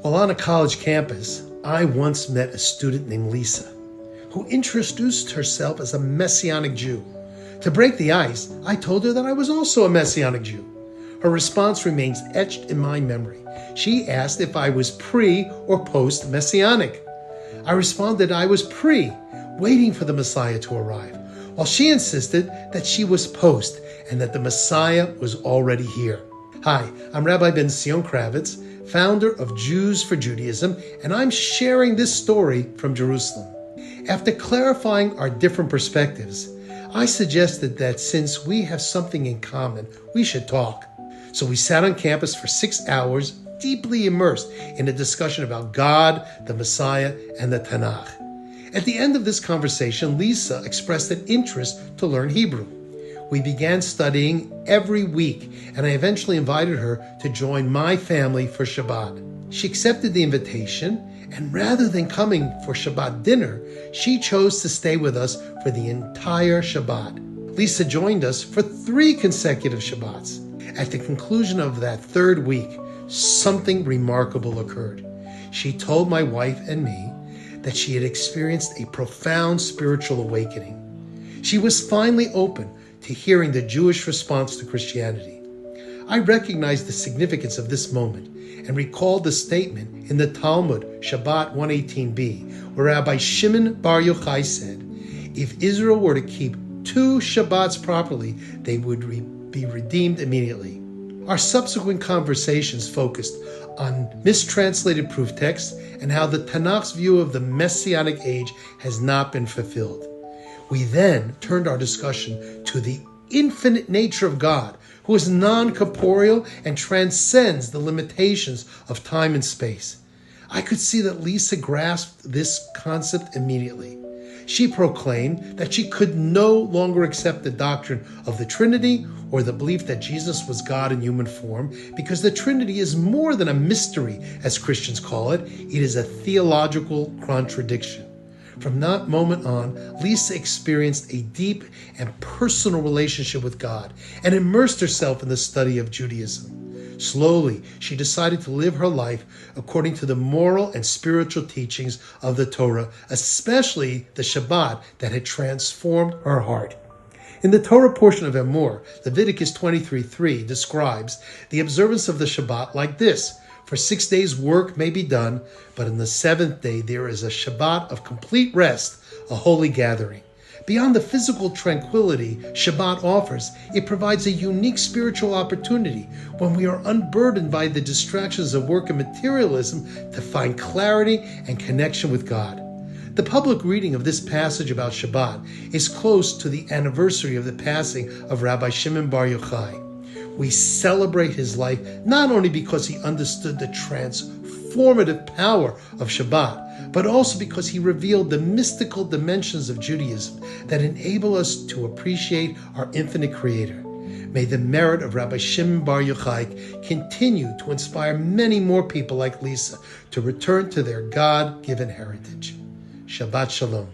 While on a college campus, I once met a student named Lisa, who introduced herself as a Messianic Jew. To break the ice, I told her that I was also a Messianic Jew. Her response remains etched in my memory. She asked if I was pre or post-Messianic. I responded I was pre, waiting for the Messiah to arrive, while she insisted that she was post and that the Messiah was already here. Hi, I'm Rabbi Bentzion Kravitz, founder of Jews for Judaism, and I'm sharing this story from Jerusalem. After clarifying our different perspectives, I suggested that since we have something in common, we should talk. So we sat on campus for 6 hours, deeply immersed in a discussion about God, the Messiah, and the Tanach. At the end of this conversation, Lisa expressed an interest to learn Hebrew. We began studying every week, and I eventually invited her to join my family for Shabbat. She accepted the invitation, and rather than coming for Shabbat dinner, she chose to stay with us for the entire Shabbat. Lisa joined us for 3 consecutive Shabbats. At the conclusion of that 3rd week, something remarkable occurred. She told my wife and me that she had experienced a profound spiritual awakening. She was finally open to hearing the Jewish response to Christianity. I recognized the significance of this moment and recalled the statement in the Talmud, Shabbat 118b, where Rabbi Shimon bar Yochai said, if Israel were to keep 2 Shabbats properly, they would be redeemed immediately. Our subsequent conversations focused on mistranslated proof texts and how the Tanach's view of the Messianic age has not been fulfilled. We then turned our discussion to the infinite nature of God, who is non-corporeal and transcends the limitations of time and space. I could see that Lisa grasped this concept immediately. She proclaimed that she could no longer accept the doctrine of the Trinity or the belief that Jesus was God in human form, because the Trinity is more than a mystery, as Christians call it. It is a theological contradiction. From that moment on, Lisa experienced a deep and personal relationship with God and immersed herself in the study of Judaism. Slowly, she decided to live her life according to the moral and spiritual teachings of the Torah, especially the Shabbat that had transformed her heart. In the Torah portion of Emor, Leviticus 23:3 describes the observance of the Shabbat like this: for 6 days work may be done, but on the 7th day there is a Shabbat of complete rest, a holy gathering. Beyond the physical tranquility Shabbat offers, it provides a unique spiritual opportunity when we are unburdened by the distractions of work and materialism to find clarity and connection with God. The public reading of this passage about Shabbat is close to the anniversary of the passing of Rabbi Shimon bar Yochai. We celebrate his life not only because he understood the transformative power of Shabbat, but also because he revealed the mystical dimensions of Judaism that enable us to appreciate our infinite Creator. May the merit of Rabbi Shimon bar Yochai continue to inspire many more people like Lisa to return to their God-given heritage. Shabbat Shalom.